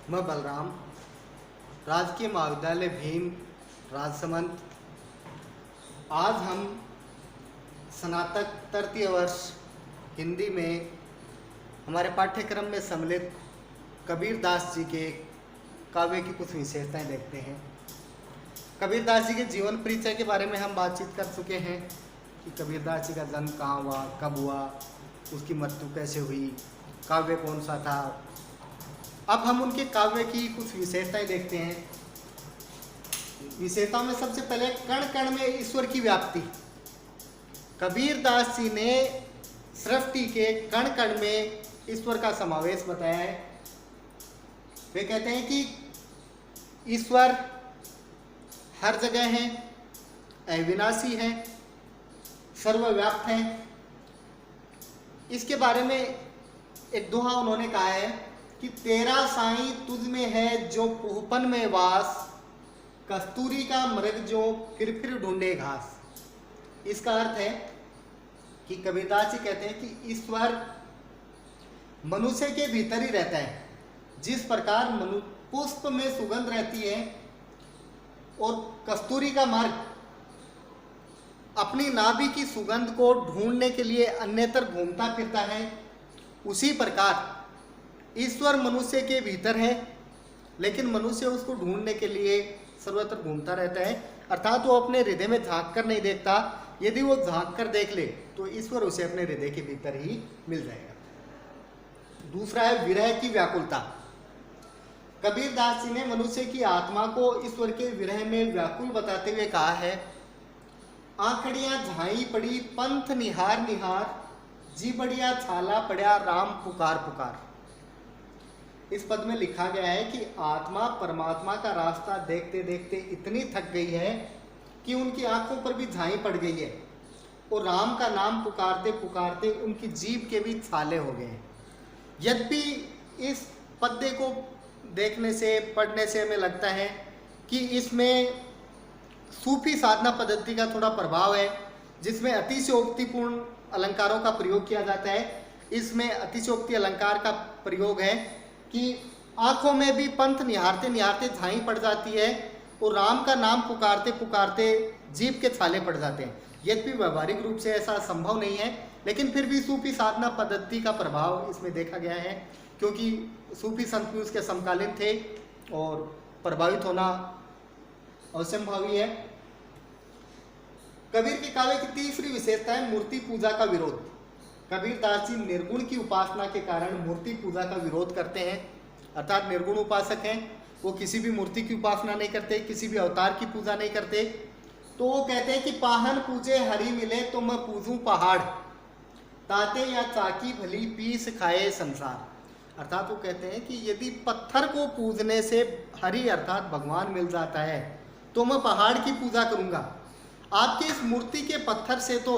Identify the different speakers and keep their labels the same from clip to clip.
Speaker 1: मैं बलराम, राजकीय महाविद्यालय भीम, राजसमंद। आज हम स्नातक तृतीय वर्ष हिंदी में हमारे पाठ्यक्रम में सम्मिलित कबीरदास जी के काव्य की कुछ विशेषताएं देखते हैं। कबीरदास जी के जीवन परिचय के बारे में हम बातचीत कर चुके हैं कि कबीरदास जी का जन्म कहाँ हुआ, कब हुआ, उसकी मृत्यु कैसे हुई, काव्य कौन सा था। अब हम उनके काव्य की कुछ विशेषताएं देखते हैं। विशेषताओं में सबसे पहले कण कण में ईश्वर की व्याप्ति। कबीरदास जी ने सृष्टि के कण कण में ईश्वर का समावेश बताया है। वे कहते हैं कि ईश्वर हर जगह है, अविनाशी है, सर्वव्याप्त है। इसके बारे में एक दोहा उन्होंने कहा है कि तेरा साईं तुझ में है जो पोहपन में वास, कस्तूरी का मृग जो फिर ढूंढे घास। इसका अर्थ है कि कबीरदास जी कहते हैं कि ईश्वर मनुष्य के भीतर ही रहता है। जिस प्रकार पुष्प में सुगंध रहती है और कस्तूरी का मृग अपनी नाभि की सुगंध को ढूंढने के लिए अन्यत्र घूमता फिरता है, उसी प्रकार ईश्वर मनुष्य के भीतर है, लेकिन मनुष्य उसको ढूंढने के लिए सर्वत्र घूमता रहता है। अर्थात वो अपने हृदय में झांक कर नहीं देखता। यदि वो झांक कर देख ले तो ईश्वर उसे अपने हृदय के भीतर ही मिल जाएगा। दूसरा है विरह की व्याकुलता। कबीरदास जी ने मनुष्य की आत्मा को ईश्वर के विरह में व्याकुल बताते हुए कहा है, आंखड़ियां झाई पड़ी पंथ निहार निहार, जी बढ़िया छाला पड़ा राम पुकार पुकार। इस पद में लिखा गया है कि आत्मा परमात्मा का रास्ता देखते देखते इतनी थक गई है कि उनकी आंखों पर भी झाई पड़ गई है और राम का नाम पुकारते पुकारते उनकी जीभ के भी छाले हो गए हैं। यद्यपि इस पद्य को देखने से, पढ़ने से हमें लगता है कि इसमें सूफी साधना पद्धति का थोड़ा प्रभाव है, जिसमें अतिशयोक्तिपूर्ण अलंकारों का प्रयोग किया जाता है। इसमें अतिशयोक्ति अलंकार का प्रयोग है कि आंखों में भी पंथ निहारते निहारते झाई पड़ जाती है और राम का नाम पुकारते पुकारते जीभ के छाले पड़ जाते हैं। यद्यपि व्यवहारिक रूप से ऐसा संभव नहीं है, लेकिन फिर भी सूफी साधना पद्धति का प्रभाव इसमें देखा गया है, क्योंकि सूफी संत भी उसके समकालीन थे और प्रभावित होना असंभावी है। कबीर के काव्य की तीसरी विशेषता है मूर्ति पूजा का विरोध। कबीरदास जी निर्गुण की उपासना के कारण मूर्ति पूजा का विरोध करते हैं। अर्थात निर्गुण उपासक हैं, वो किसी भी मूर्ति की उपासना नहीं करते, किसी भी अवतार की पूजा नहीं करते। तो वो कहते हैं कि पाहन पूजे हरि मिले तो मैं पूजूं पहाड़, ताते या चाकी भली पीस खाए संसार। अर्थात वो कहते हैं कि यदि पत्थर को पूजने से हरि अर्थात भगवान मिल जाता है तो मैं पहाड़ की पूजा करूंगा। आपके इस मूर्ति के पत्थर से तो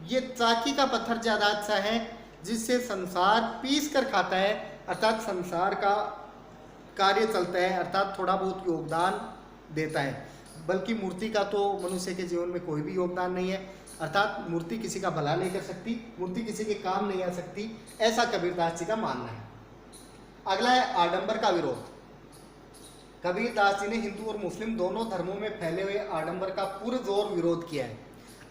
Speaker 1: ये चाकी का पत्थर ज़्यादा अच्छा है, जिससे संसार पीस कर खाता है, अर्थात संसार का कार्य चलता है, अर्थात थोड़ा बहुत योगदान देता है। बल्कि मूर्ति का तो मनुष्य के जीवन में कोई भी योगदान नहीं है। अर्थात मूर्ति किसी का भला नहीं कर सकती, मूर्ति किसी के काम नहीं आ सकती, ऐसा कबीरदास जी का मानना है। अगला है आडंबर का विरोध। कबीरदास जी ने हिंदू और मुस्लिम दोनों धर्मों में फैले हुए आडंबर का पुरजोर विरोध किया है।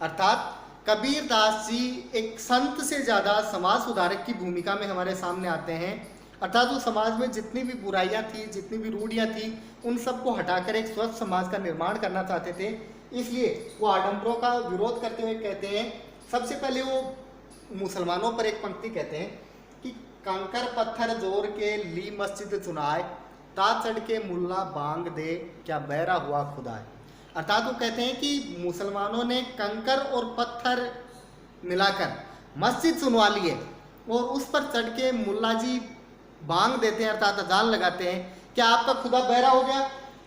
Speaker 1: अर्थात कबीरदास जी एक संत से ज़्यादा समाज सुधारक की भूमिका में हमारे सामने आते हैं। अर्थात वो समाज में जितनी भी बुराइयां थी, जितनी भी रूढ़ियां थी, उन सबको हटाकर एक स्वस्थ समाज का निर्माण करना चाहते थे। इसलिए वो आडंबरों का विरोध करते हुए कहते हैं, सबसे पहले वो मुसलमानों पर एक पंक्ति कहते हैं कि कंकर पत्थर जोर के ली मस्जिद चुनाए, ता चढ़ के मुल्ला बांग दे क्या बहरा हुआ खुदा है। अर्थात वो कहते हैं कि मुसलमानों ने कंकर और पत्थर मिलाकर मस्जिद सुनवा ली है और उस पर चढ़ के मुल्ला जी बांग देते हैं, अर्थात अजान लगाते हैं, क्या आपका खुदा बहरा हो गया।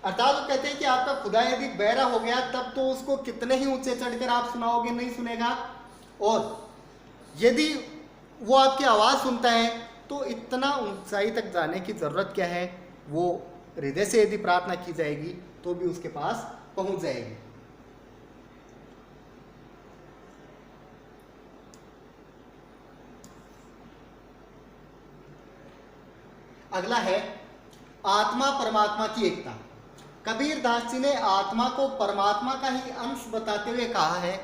Speaker 1: अर्थात वो कहते हैं कि आपका खुदा यदि बहरा हो गया तब तो उसको कितने ही ऊंचे चढ़कर आप सुनाओगे, नहीं सुनेगा। और यदि वो आपकी आवाज़ सुनता है तो इतना ऊंचाई तक जाने की ज़रूरत क्या है, वो हृदय से यदि प्रार्थना की जाएगी तो भी उसके पास पहुंच जाएगी। अगला है आत्मा परमात्मा की एकता। कबीर दास जी ने आत्मा को परमात्मा का ही अंश बताते हुए कहा है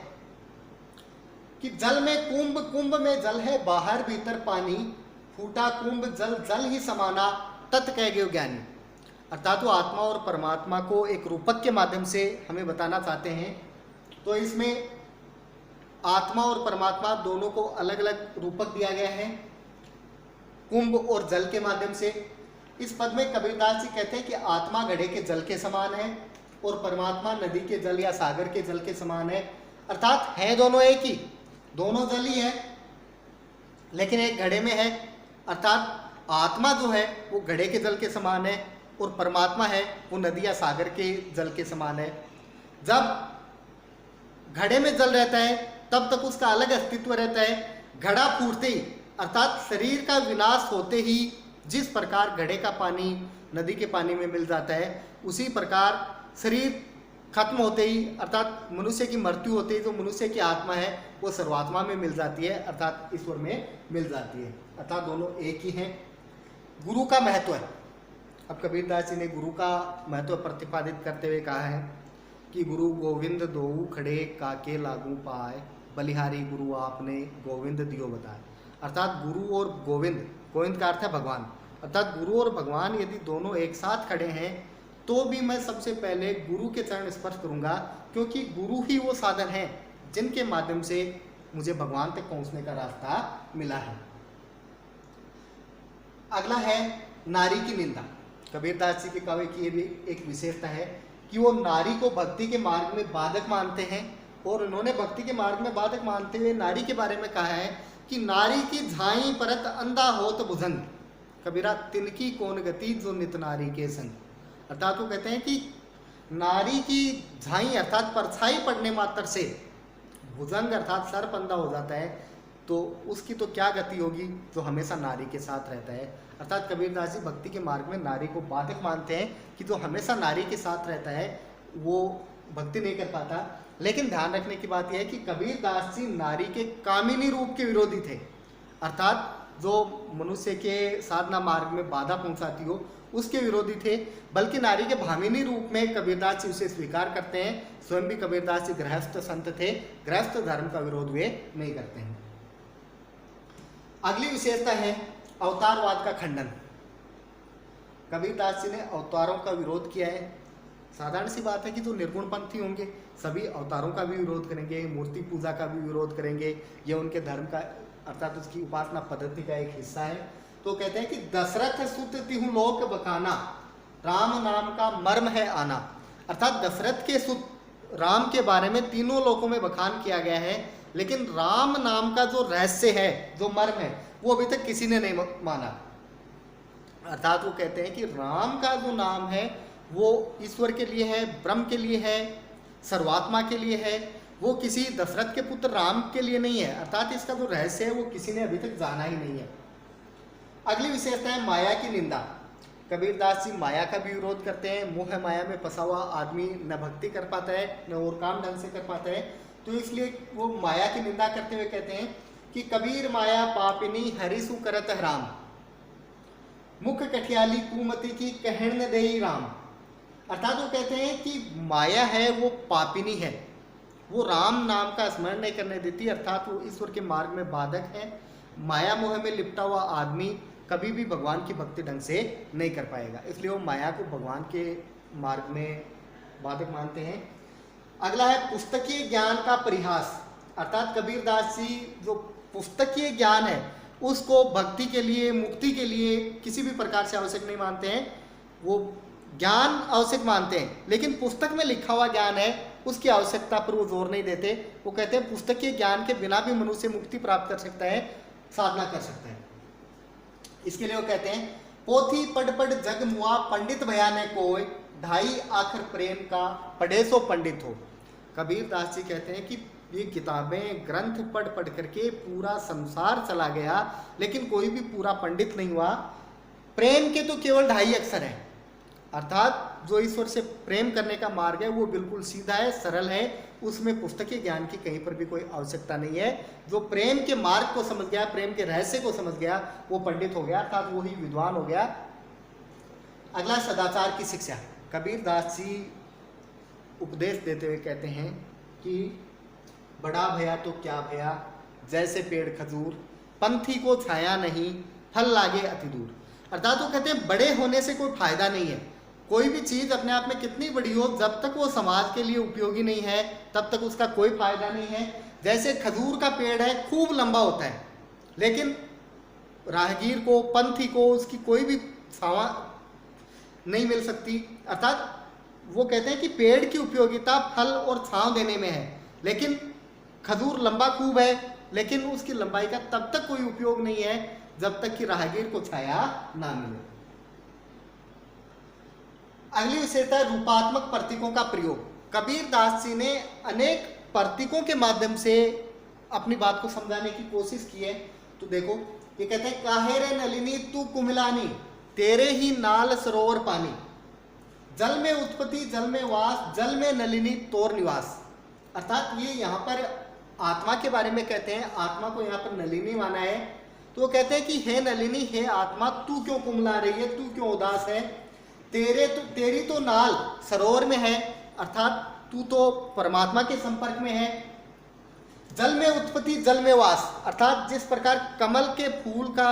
Speaker 1: कि जल में कुंभ, कुंभ में जल है, बाहर भीतर पानी, फूटा कुंभ जल जल ही समाना, तत् कह गयो ज्ञानी। अर्थात वो आत्मा और परमात्मा को एक रूपक के माध्यम से हमें बताना चाहते हैं। तो इसमें आत्मा और परमात्मा दोनों को अलग अलग रूपक दिया गया है, कुंभ और जल के माध्यम से। इस पद में कबीरदास जी कहते हैं कि आत्मा घड़े के जल के समान है और परमात्मा नदी के जल या सागर के जल के समान है। अर्थात है दोनों एक ही, दोनों जल ही है, लेकिन एक घड़े में है। अर्थात आत्मा जो है वो घड़े के जल के समान है और परमात्मा है वो नदी या सागर के जल के समान है। जब घड़े में जल रहता है तब तक उसका अलग अस्तित्व रहता है। घड़ा फूटते ही अर्थात शरीर का विनाश होते ही जिस प्रकार घड़े का पानी नदी के पानी में मिल जाता है, उसी प्रकार शरीर खत्म होते ही अर्थात मनुष्य की मृत्यु होते ही जो मनुष्य की आत्मा है वो सर्वात्मा में मिल जाती है, अर्थात ईश्वर में मिल जाती है। अर्थात दोनों एक ही हैं। गुरु का महत्व है। अब कबीरदास जी ने गुरु का महत्व प्रतिपादित करते हुए कहा है कि गुरु गोविंद दोऊ खड़े काके लागू पाए, बलिहारी गुरु आपने गोविंद दियो बताए। अर्थात गुरु और गोविंद, गोविंद का अर्थ है भगवान, अर्थात गुरु और भगवान यदि दोनों एक साथ खड़े हैं तो भी मैं सबसे पहले गुरु के चरण स्पर्श करूंगा, क्योंकि गुरु ही वो साधन है जिनके माध्यम से मुझे भगवान तक पहुंचने का रास्ता मिला है। अगला है नारी की निंदा। कबीरदास जी के काव्य की ये भी एक विशेषता है कि वो नारी को भक्ति के मार्ग में बाधक मानते हैं और उन्होंने भक्ति के मार्ग में बाधक मानते हुए नारी के बारे में कहा है कि नारी की झाई परत अंधा होत भुजंग, कबीरा तिनकी कौन गति जो नित नारी के संग। अर्थात वो कहते हैं कि नारी की झाई अर्थात परछाई पड़ने मात्र से भुजंग अर्थात सर अंधा हो जाता है, तो उसकी तो क्या गति होगी जो हमेशा नारी के साथ रहता है। अर्थात कबीरदास जी भक्ति के मार्ग में नारी को बाधक मानते हैं कि जो हमेशा नारी के साथ रहता है वो भक्ति नहीं कर पाता। लेकिन ध्यान रखने की बात यह है कि कबीरदास जी नारी के कामिनी रूप के विरोधी थे, अर्थात जो मनुष्य के साधना मार्ग में बाधा पहुंचाती हो उसके विरोधी थे, बल्कि नारी के भामिनी रूप में कबीरदास जी उसे स्वीकार करते हैं। स्वयं भी कबीरदास जी गृहस्थ संत थे, गृहस्थ धर्म का विरोध वे नहीं करते हैं। अगली विशेषता है अवतारवाद का खंडन। कबीरदास जी ने अवतारों का विरोध किया है। साधारण सी बात है कि जो निर्गुण पंथी होंगे सभी अवतारों का भी विरोध करेंगे, मूर्ति पूजा का भी विरोध करेंगे, ये उनके धर्म का अर्थात उसकी उपासना पद्धति का एक हिस्सा है। तो कहते हैं कि दशरथ सुत तिहु लोक बखाना, राम नाम का मर्म है आना। अर्थात दशरथ के सुत राम के बारे में तीनों लोकों में बखान किया गया है, लेकिन राम नाम का जो रहस्य है, जो मर्म है, वो अभी तक किसी ने नहीं माना। अर्थात वो कहते हैं कि राम का जो नाम है वो ईश्वर के लिए है, ब्रह्म के लिए है, सर्वात्मा के लिए है, वो किसी दशरथ के पुत्र राम के लिए नहीं है। अर्थात इसका जो रहस्य है वो किसी ने अभी तक जाना ही नहीं है। अगली विशेषता है माया की निंदा। कबीरदास जी माया का भी विरोध करते हैं। मोह माया में फंसा हुआ आदमी न भक्ति कर पाता है न और काम ढंग से कर पाता है, तो इसलिए वो माया की निंदा करते हुए कहते हैं कि कबीर माया पापिनी हरिसु करत राम, मुख कठियाली कुमति की कहण न देई राम। अर्थात वो कहते हैं कि माया है वो पापिनी है, वो राम नाम का स्मरण नहीं करने देती, अर्थात वो ईश्वर के मार्ग में बाधक है। माया मोह में लिपटा हुआ आदमी कभी भी भगवान की भक्ति ढंग से नहीं कर पाएगा, इसलिए वो माया को भगवान के मार्ग में बाधक मानते हैं। अगला है पुस्तकीय ज्ञान का परिहास। अर्थात कबीरदास जी जो पुस्तकीय ज्ञान है उसको भक्ति के लिए, मुक्ति के लिए किसी भी प्रकार से आवश्यक नहीं मानते हैं। वो ज्ञान आवश्यक मानते हैं, लेकिन पुस्तक में लिखा हुआ ज्ञान है उसकी आवश्यकता पर वो जोर नहीं देते। वो कहते हैं पुस्तकीय ज्ञान के बिना भी मनुष्य मुक्ति प्राप्त कर सकता है, साधना कर सकता है। इसके लिए वो कहते हैं पोथी पढ़ पढ़ जग मुआ, पंडित भयाने कोय, ढाई आखिर प्रेम का पढ़े सो पंडित हो। कबीरदास जी कहते हैं कि ये किताबें ग्रंथ पढ़ पढ़ करके पूरा संसार चला गया, लेकिन कोई भी पूरा पंडित नहीं हुआ। प्रेम के तो केवल 2.5 अक्षर हैं, अर्थात जो ईश्वर से प्रेम करने का मार्ग है वो बिल्कुल सीधा है, सरल है, उसमें पुस्तकीय ज्ञान की कहीं पर भी कोई आवश्यकता नहीं है। जो प्रेम के मार्ग को समझ गया, प्रेम के रहस्य को समझ गया, वो पंडित हो गया, अर्थात वो ही विद्वान हो गया। अगला सदाचार की शिक्षा। कबीर दास जी उपदेश देते हुए कहते हैं कि बड़ा भया तो क्या भया, जैसे पेड़ खजूर, पंथी को छाया नहीं, फल लागे अति दूर। अर्थात वो कहते हैं बड़े होने से कोई फायदा नहीं है। कोई भी चीज़ अपने आप में कितनी बड़ी हो, जब तक वो समाज के लिए उपयोगी नहीं है तब तक उसका कोई फायदा नहीं है। जैसे खजूर का पेड़ है, खूब लंबा होता है, लेकिन राहगीर को, पंथी को उसकी कोई भी छावा नहीं मिल सकती। अर्थात वो कहते हैं कि पेड़ की उपयोगिता फल और छांव देने में है, लेकिन खजूर लंबा खूब है, लेकिन उसकी लंबाई का तब तक कोई उपयोग नहीं है जब तक कि राहगीर को छाया ना मिले। अगली विशेषता है रूपात्मक प्रतीकों का प्रयोग। कबीर दास जी ने अनेक प्रतीकों के माध्यम से अपनी बात को समझाने की कोशिश की है। तो देखो, ये कहते हैं काहे रे नलिनी तू कुमिलानी, तेरे ही नाल सरोवर पानी, जल में उत्पत्ति जल में वास, जल में नलिनी तोर निवास। अर्थात ये यहाँ पर आत्मा के बारे में कहते हैं। आत्मा को यहाँ पर नलिनी माना है। तो वो कहते हैं कि हे नलिनी, हे आत्मा, तू क्यों कुमला रही है, तू क्यों उदास है, तेरी तो नाल सरोवर में है, अर्थात तू तो परमात्मा के संपर्क में है। जल में उत्पत्ति जल में वास, अर्थात जिस प्रकार कमल के फूल का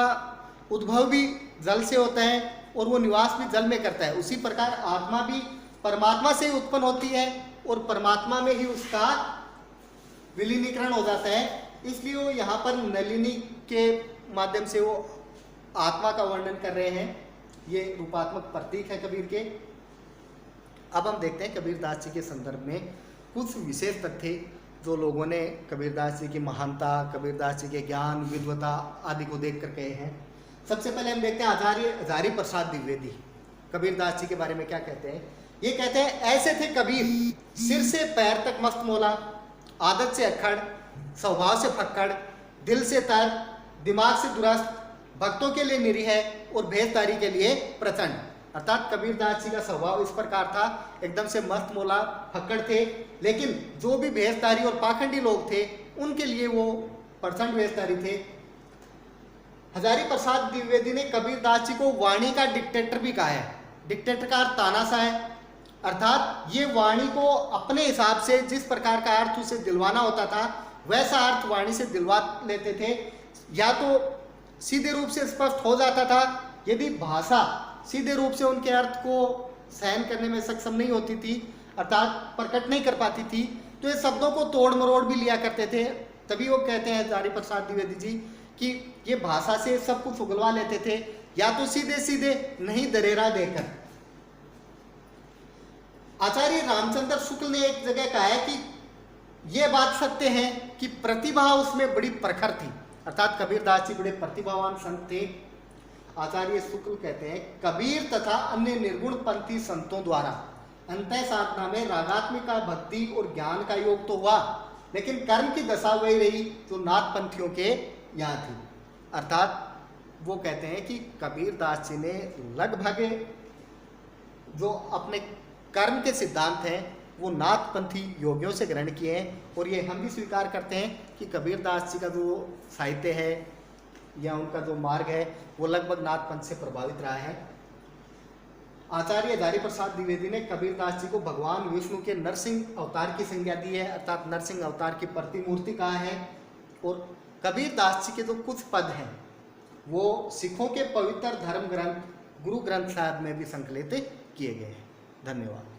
Speaker 1: उद्भव भी जल से होता है और वो निवास भी जल में करता है, उसी प्रकार आत्मा भी परमात्मा से ही उत्पन्न होती है और परमात्मा में ही उसका विलीनीकरण हो जाता है। इसलिए वो यहाँ पर नलिनी के माध्यम से वो आत्मा का वर्णन कर रहे हैं। ये रूपात्मक प्रतीक है कबीर के। अब हम देखते हैं कबीर दास जी के संदर्भ में कुछ विशेष तथ्य जो लोगों ने कबीर दास जी की महानता, कबीर दास जी के ज्ञान, विद्वता आदि को देख कर कहे हैं। सबसे पहले हम देखते हैं आचार्य हजारी प्रसाद द्विवेदी कबीर दास जी के बारे में क्या कहते हैं। ये कहते हैं, ऐसे थे कबीर, सिर से पैर तक मस्त मोला, आदत से अक्खड़, स्वभाव से फक्कड़, दिल से तर, दिमाग से दुरस्त, भक्तों के लिए निरीह और भेषधारी के लिए प्रचंड। अर्थात कबीर दास जी का स्वभाव इस प्रकार था, एकदम से मस्त मोला, फक्कड़ थे, लेकिन जो भी भेषधारी और पाखंडी लोग थे उनके लिए वो प्रचंड भेषधारी थे। हजारी प्रसाद द्विवेदी ने कबीर दास जी को वाणी का डिक्टेटर भी कहा है। डिक्टेटर का अर्थ तानाशाह है। अर्थात ये वाणी को अपने हिसाब से जिस प्रकार का अर्थ उसे दिलवाना होता था वैसा अर्थ वाणी से दिलवा लेते थे। या तो सीधे रूप से स्पष्ट हो जाता था, यदि भाषा सीधे रूप से उनके अर्थ को सहन करने में सक्षम नहीं होती थी, अर्थात प्रकट नहीं कर पाती थी, तो ये शब्दों को तोड़ मरोड़ भी लिया करते थे। तभी वो कहते हैं हजारी प्रसाद द्विवेदी जी कि ये भाषा से सब कुछ उगलवा लेते थे, या तो सीधे सीधे नहीं दरेरा देकर। आचार्य रामचंद्र शुक्ल ने एक जगह कहा है कि यह बात सत्य है कि प्रतिभा उसमें बड़ी प्रखर थी। अर्थात कबीर दास जी बड़े प्रतिभावान संत थे। आचार्य शुक्ल कहते हैं, कबीर तथा अन्य निर्गुण पंथी संतों द्वारा अंतः साधना में रागात्मिका भक्ति और ज्ञान का योग तो हुआ, लेकिन कर्म की दशा वही रही जो नाथ पंथियों के यहाँ थी। अर्थात वो कहते हैं कि कबीर दास जी ने लगभग जो अपने कर्म के सिद्धांत हैं वो नाथपंथी योगियों से ग्रहण किए हैं, और ये हम भी स्वीकार करते हैं कि कबीर दास जी का जो साहित्य है या उनका जो मार्ग है वो लगभग नाथपंथ से प्रभावित रहा है। आचार्य हजारी प्रसाद द्विवेदी ने कबीर दास जी को भगवान विष्णु के नरसिंह अवतार की संज्ञा दी है, अर्थात नरसिंह अवतार की प्रतिमूर्ति कहा है। और कबीर दास जी के जो कुछ पद हैं वो सिखों के पवित्र धर्म ग्रंथ गुरु ग्रंथ साहिब में भी संकलित किए गए हैं। धन्यवाद।